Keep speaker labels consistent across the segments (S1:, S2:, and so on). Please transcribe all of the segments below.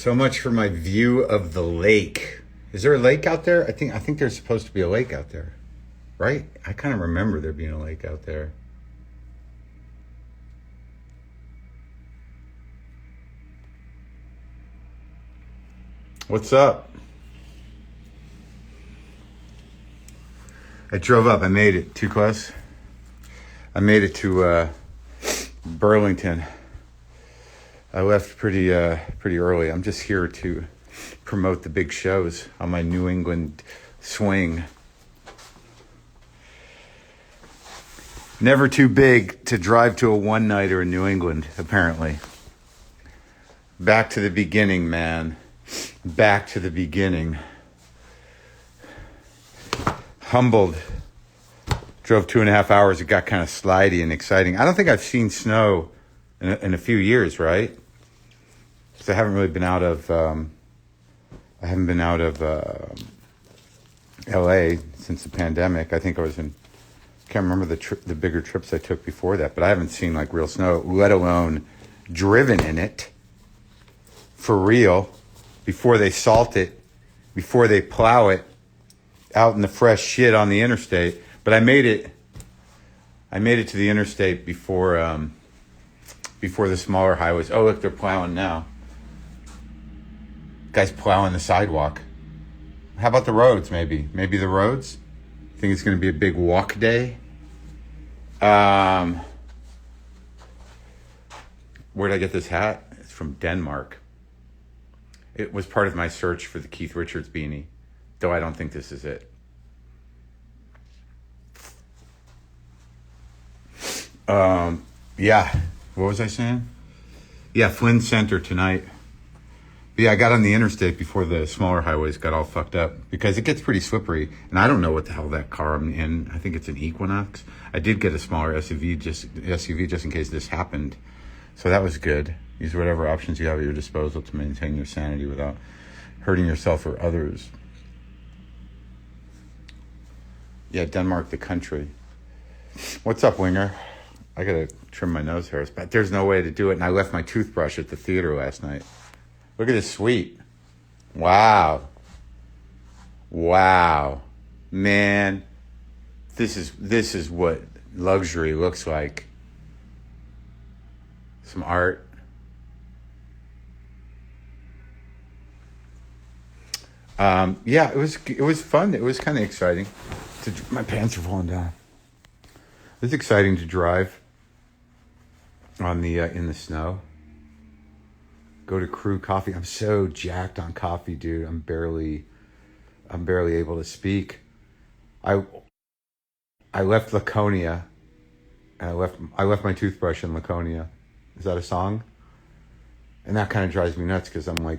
S1: So much for my view of the lake. Is there a lake out there? I think there's supposed to be a lake out there, right? I kind of remember there being a lake out there. What's up? I drove up. I made it. Too close? I made it to Burlington. I left pretty early. I'm just here to promote the big shows on my New England swing. Never too big to drive to a one-nighter in New England, apparently. Back to the beginning, man. Back to the beginning. Humbled. Drove 2.5 hours. It got kind of slidey and exciting. I don't think I've seen snow in a few years, right? Because I haven't really been out of LA since the pandemic. I think I can't remember the bigger trips I took before that, but I haven't seen like real snow, let alone driven in it for real, before they salt it, before they plow it out in the fresh shit on the interstate. But I made it to the interstate before the smaller highways. Oh, look, they're plowing now. Guy's plowing the sidewalk. How about the roads, maybe? Maybe the roads? Think it's going to be a big walk day? Where'd I get this hat? It's from Denmark. It was part of my search for the Keith Richards beanie, though I don't think this is it. Yeah. What was I saying? Yeah, Flynn Center tonight. But yeah, I got on the interstate before the smaller highways got all fucked up because it gets pretty slippery. And I don't know what the hell that car I'm in. I think it's an Equinox. I did get a smaller SUV just in case this happened. So that was good. Use whatever options you have at your disposal to maintain your sanity without hurting yourself or others. Yeah, Denmark, the country. What's up, Winger? I gotta trim my nose hairs, but there's no way to do it. And I left my toothbrush at the theater last night. Look at this suite. Wow. Man, this is what luxury looks like. Some art. Yeah, it was fun. It was kind of exciting. My pants are falling down. It was exciting to drive on the in the snow. Go to Crew Coffee. I'm so jacked on coffee, dude. I'm barely able to speak. I left Laconia. I left my toothbrush in Laconia. Is that a song? And that kind of drives me nuts because I'm a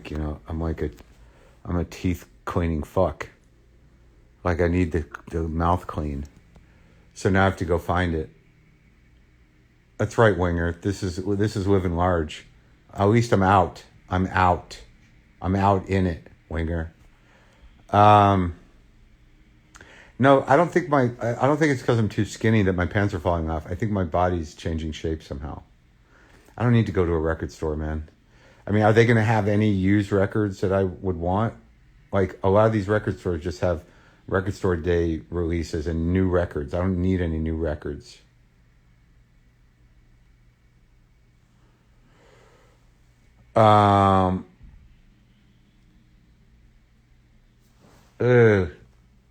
S1: teeth cleaning fuck. Like I need the mouth clean. So now I have to go find it. That's right, Winger. This is living large. At least I'm out. I'm out in it, Winger. No, I don't think it's because I'm too skinny that my pants are falling off. I think my body's changing shape somehow. I don't need to go to a record store, man. I mean, are they going to have any used records that I would want? Like, a lot of these record stores just have record store day releases and new records. I don't need any new records.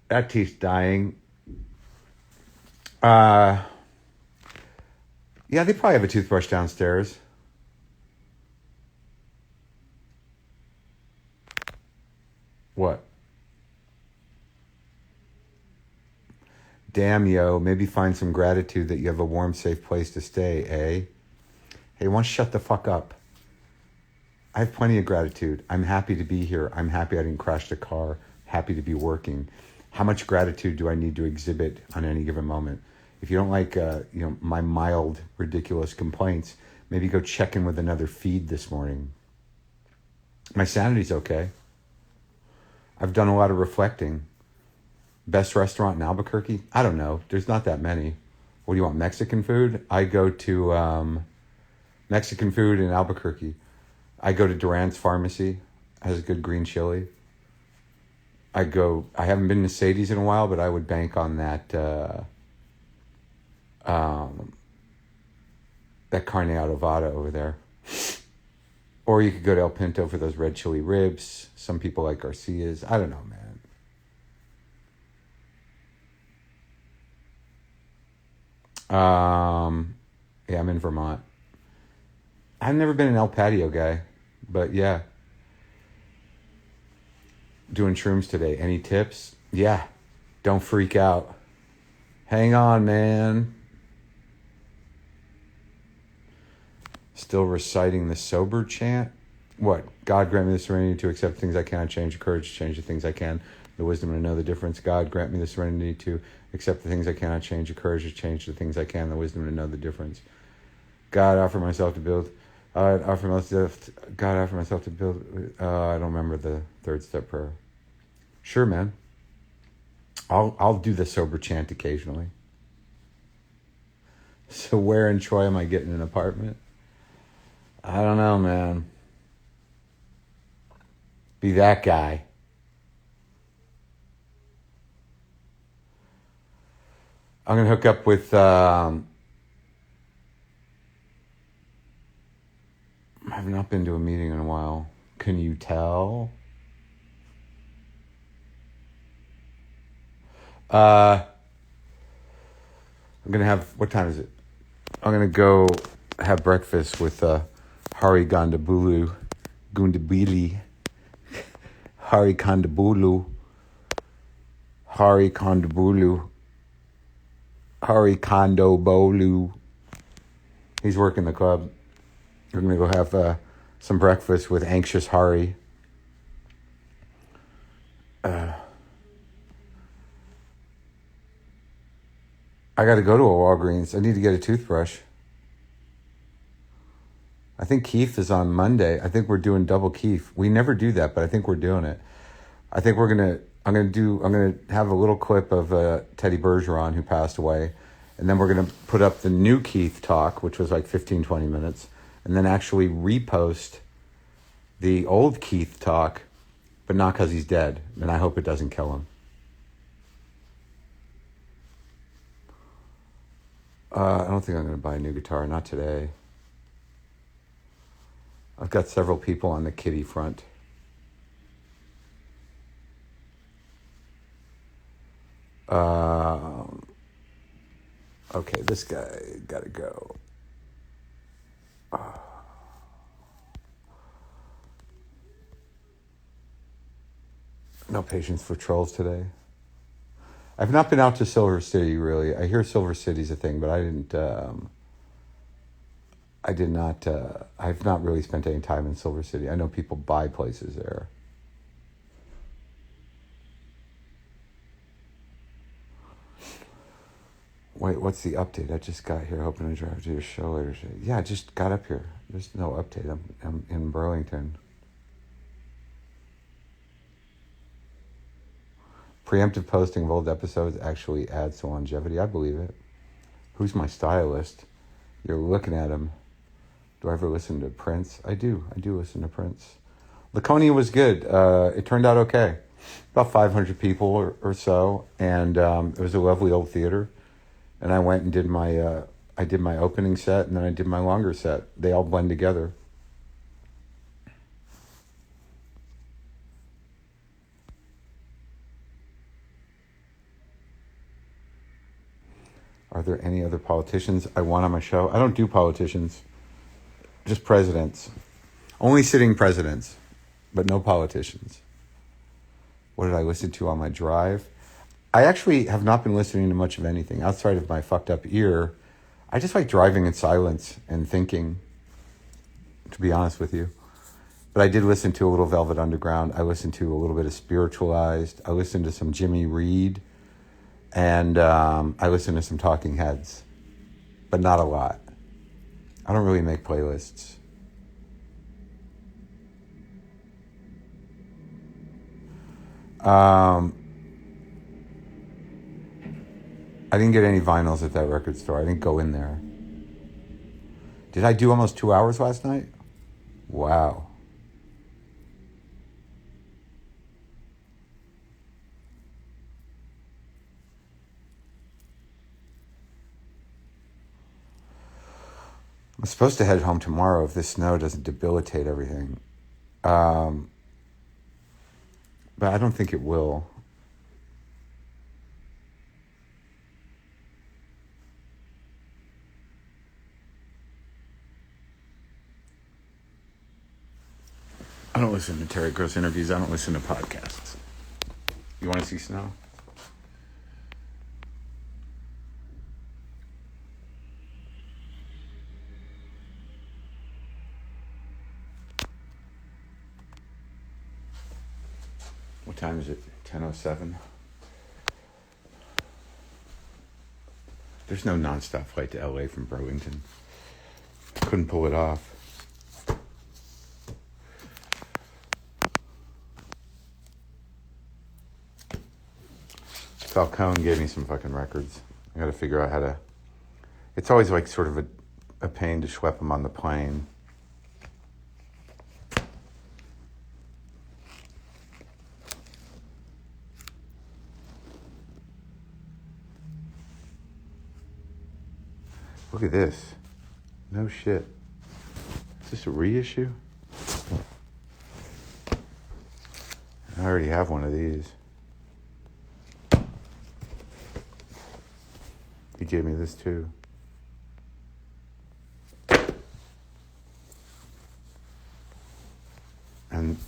S1: That teeth's dying. Yeah, they probably have a toothbrush downstairs. What? Damn, yo, maybe find some gratitude that you have a warm, safe place to stay, eh? Hey, why don't you shut the fuck up? I have plenty of gratitude. I'm happy to be here. I'm happy I didn't crash the car. Happy to be working. How much gratitude do I need to exhibit on any given moment? If you don't like, my mild, ridiculous complaints, maybe go check in with another feed this morning. My sanity's okay. I've done a lot of reflecting. Best restaurant in Albuquerque? I don't know. There's not that many. What do you want, Mexican food? I go to Mexican food in Albuquerque. I go to Duran's Pharmacy. has good green chili. I haven't been to Sadie's in a while, but I would bank on that that carne adobada over there. Or you could go to El Pinto for those red chili ribs. Some people like Garcia's. I don't know, man. Yeah, I'm in Vermont. I've never been an El Patio guy, but yeah. Doing shrooms today. Any tips? Yeah. Don't freak out. Hang on, man. Still reciting the sober chant? What? God grant me the serenity to accept things I cannot change, the courage to change the things I can, the wisdom to know the difference. God grant me the serenity to accept the things I cannot change, the courage to change the things I can, the wisdom to know the difference. God offer myself to build. God offer myself to build. I don't remember the third step prayer. Sure, man. I'll do the sober chant occasionally. So where in Troy am I getting an apartment? I don't know, man. Be that guy. I'm going to hook up with... I've not been to a meeting in a while. Can you tell? I'm going to have... What time is it? I'm going to go have breakfast with Hari Gundabulu. Hari Kondabulu. Hari Kondobolu. He's working the club. We're going to go have some breakfast with Anxious Hari. I got to go to a Walgreens. I need to get a toothbrush. I think Keith is on Monday. I think we're doing double Keith. We never do that, but I think we're doing it. I think I'm gonna have a little clip of Teddy Bergeron, who passed away, and then we're gonna put up the new Keith talk, which was like 15, 20 minutes, and then actually repost the old Keith talk, but not because he's dead, and I hope it doesn't kill him. I don't think I'm gonna buy a new guitar, not today. I've got several people on the kitty front. Okay, this guy gotta go. No patience for trolls today. I've not been out to Silver City, really. I hear Silver City's a thing, but I've not really spent any time in Silver City. I know people buy places there. Wait, what's the update? I just got here, hoping to drive to your show later today. Yeah, I just got up here. There's no update. I'm in Burlington. Preemptive posting of old episodes actually adds to longevity. I believe it. Who's my stylist? You're looking at him. Do I ever listen to Prince? I do listen to Prince. Laconia was good. It turned out okay. About 500 people or so, and it was a lovely old theater. And I went and did my opening set, and then I did my longer set. They all blend together. Are there any other politicians I want on my show? I don't do politicians. Just presidents. Only sitting presidents, but no politicians. What did I listen to on my drive? I actually have not been listening to much of anything outside of my fucked up ear. I just like driving in silence and thinking, to be honest with you. But I did listen to a little Velvet Underground. I listened to a little bit of Spiritualized. I listened to some Jimmy Reed. And I listened to some Talking Heads. But not a lot. I don't really make playlists. I didn't get any vinyls at that record store. I didn't go in there. Did I do almost 2 hours last night? Wow. I'm supposed to head home tomorrow if this snow doesn't debilitate everything. But I don't think it will. I don't listen to Terry Gross interviews. I don't listen to podcasts. You want to see snow? What time is it? 10:07. There's no nonstop flight to LA from Burlington. Couldn't pull it off. Falcone gave me some fucking records. I gotta figure out how to... It's always like sort of a pain to schlepp them on the plane. Look at this. No shit. Is this a reissue? I already have one of these. He gave me this too. And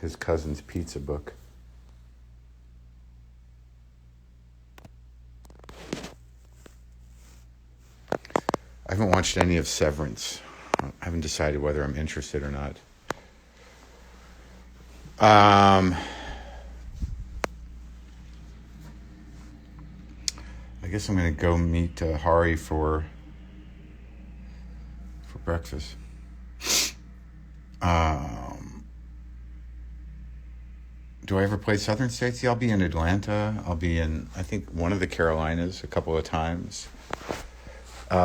S1: his cousin's pizza book. I haven't watched any of Severance. I haven't decided whether I'm interested or not. I guess I'm going to go meet Hari for breakfast. Do I ever play Southern States? Yeah, I'll be in Atlanta. I'll be in, I think, one of the Carolinas a couple of times. You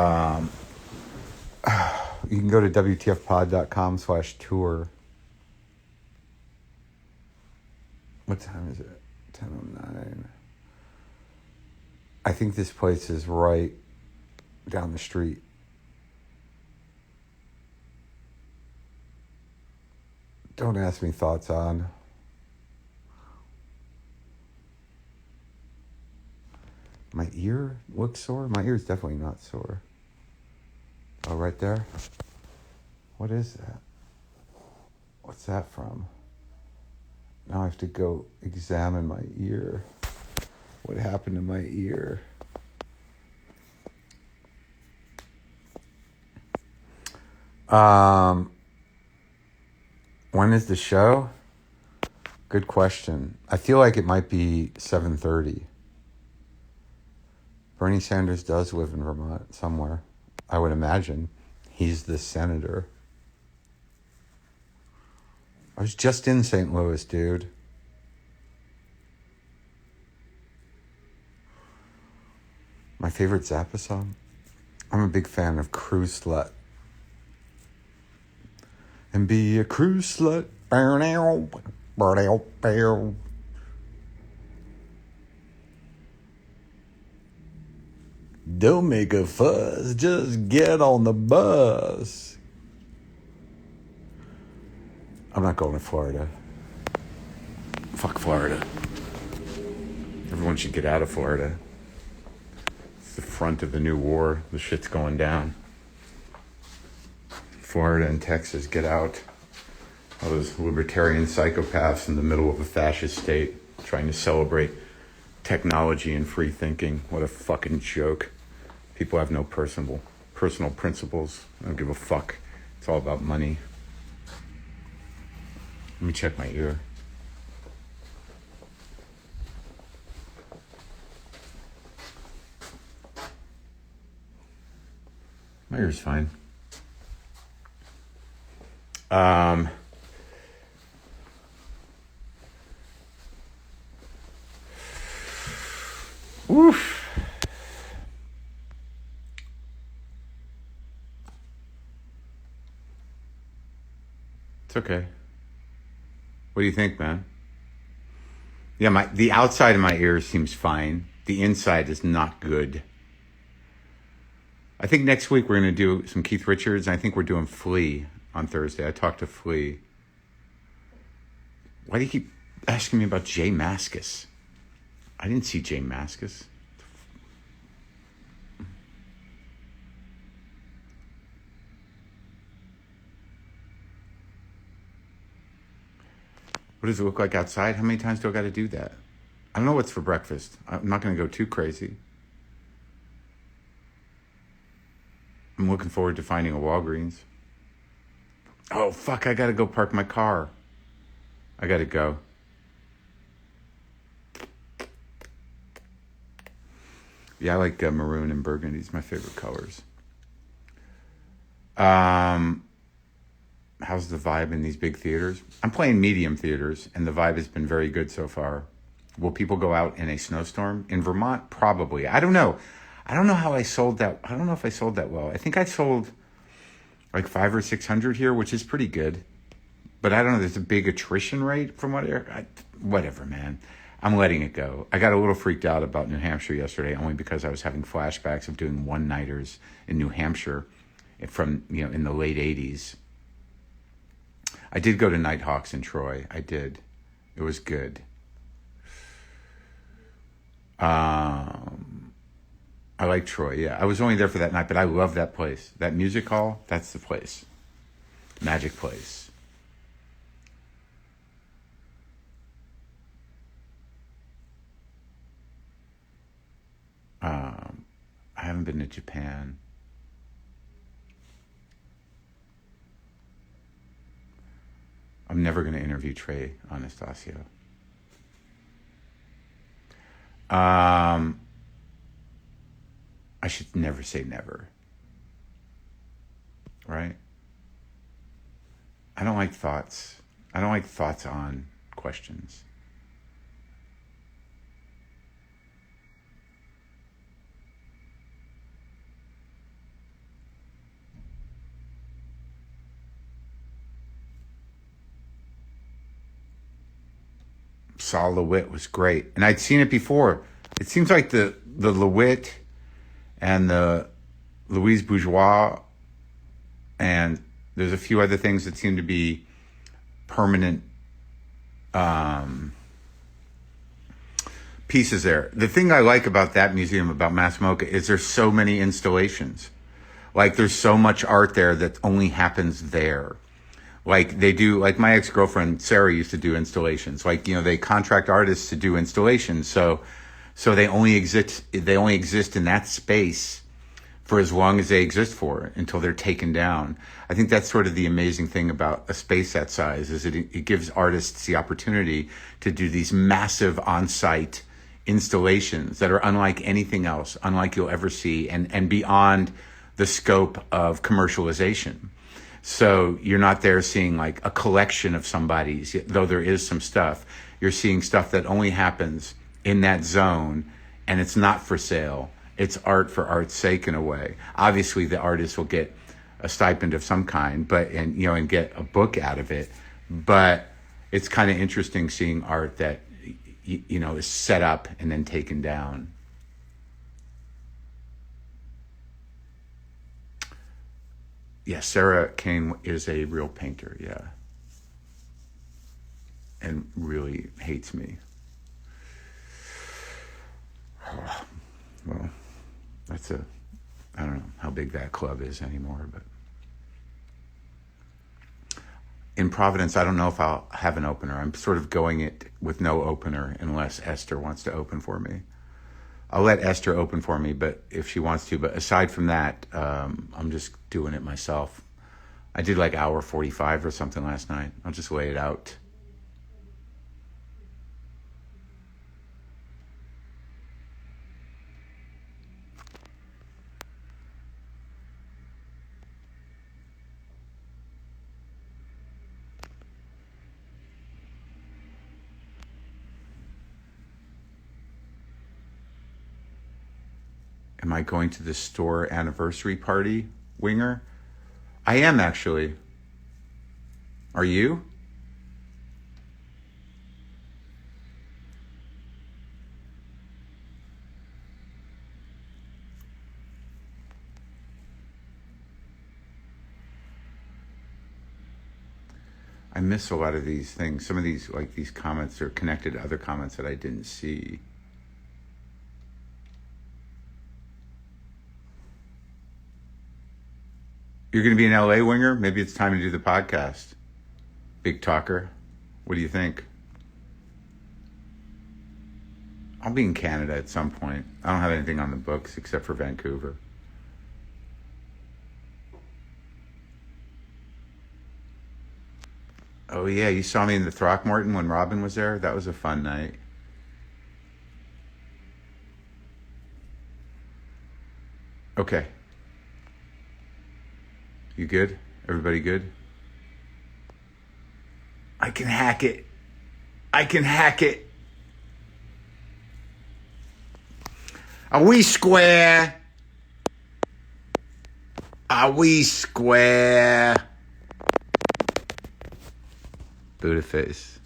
S1: can go to WTFpod.com/tour. What time is it? 10:09. I think this place is right down the street. Don't ask me thoughts on. My ear looks sore? My ear's definitely not sore. Oh, right there? What is that? What's that from? Now I have to go examine my ear. What happened to my ear? When is the show? Good question. I feel like it might be 7:30. Bernie Sanders does live in Vermont somewhere. I would imagine. He's the senator. I was just in St. Louis, dude. My favorite Zappa song? I'm a big fan of Cruise Slut. And be a cruise slut. Don't make a fuss, just get on the bus. I'm not going to Florida. Fuck Florida. Everyone should get out of Florida. It's the front of the new war. The shit's going down. Florida and Texas, get out. All those libertarian psychopaths in the middle of a fascist state trying to celebrate technology and free thinking. What a fucking joke. People have no personal principles. I don't give a fuck. It's all about money. Let me check my ear. My ear's fine. Oof. It's okay. What do you think, man? Yeah, the outside of my ear seems fine. The inside is not good. I think next week we're going to do some Keith Richards. And I think we're doing Flea on Thursday. I talked to Flea. Why do you keep asking me about Jay Mascis? I didn't see Jay Mascis. What does it look like outside? How many times do I got to do that? I don't know what's for breakfast. I'm not going to go too crazy. I'm looking forward to finding a Walgreens. Oh, fuck, I got to go park my car. I got to go. Yeah, I like maroon and burgundy. It's my favorite colors. How's the vibe in these big theaters? I'm playing medium theaters, and the vibe has been very good so far. Will people go out in a snowstorm? In Vermont? Probably. I don't know. I don't know how I sold that. I don't know if I sold that well. I think I sold like 500 or 600 here, which is pretty good. But I don't know. There's a big attrition rate from whatever, man. I'm letting it go. I got a little freaked out about New Hampshire yesterday, only because I was having flashbacks of doing one-nighters in New Hampshire from, in the late 80s. I did go to Nighthawks in Troy. I did. It was good. I like Troy, yeah. I was only there for that night, but I love that place. That music hall, that's the place. Magic place. I haven't been to Japan. I'm never going to interview Trey Anastasio. I should never say never. Right? I don't like thoughts. I don't like thoughts on questions. Saw LeWitt was great. And I'd seen it before. It seems like the LeWitt and the Louise Bourgeois, and there's a few other things that seem to be permanent pieces there. The thing I like about that museum, about Massimoca, is there's so many installations. Like, there's so much art there that only happens there. Like, they do, like my ex-girlfriend Sarah used to do installations. Like, they contract artists to do installations, so they only exist in that space for as long as they exist for, until they're taken down. I think that's sort of the amazing thing about a space that size, is it gives artists the opportunity to do these massive on-site installations that are unlike anything else, unlike you'll ever see, and beyond the scope of commercialization. So you're not there seeing like a collection of somebody's, though there is some stuff. You're seeing stuff that only happens in that zone, and it's not for sale. It's art for art's sake, in a way. Obviously, the artist will get a stipend of some kind, and get a book out of it. But it's kind of interesting seeing art that is set up and then taken down. Yeah, Sarah Kane is a real painter, yeah. And really hates me. Well, I don't know how big that club is anymore, but in Providence, I don't know if I'll have an opener. I'm sort of going it with no opener unless Esther wants to open for me. I'll let Esther open for me, but if she wants to. But aside from that, I'm just doing it myself. I did like hour 45 or something last night. I'll just lay it out. Am I going to the store anniversary party, Winger? I am, actually. Are you? I miss a lot of these things. Some of these, like these comments, are connected to other comments that I didn't see. You're going to be in LA, Winger? Maybe it's time to do the podcast. Big talker. What do you think? I'll be in Canada at some point. I don't have anything on the books except for Vancouver. Oh yeah, you saw me in the Throckmorton when Robin was there? That was a fun night. Okay. You good? Everybody good? I can hack it. I can hack it. Are we square? Are we square? Buddha face.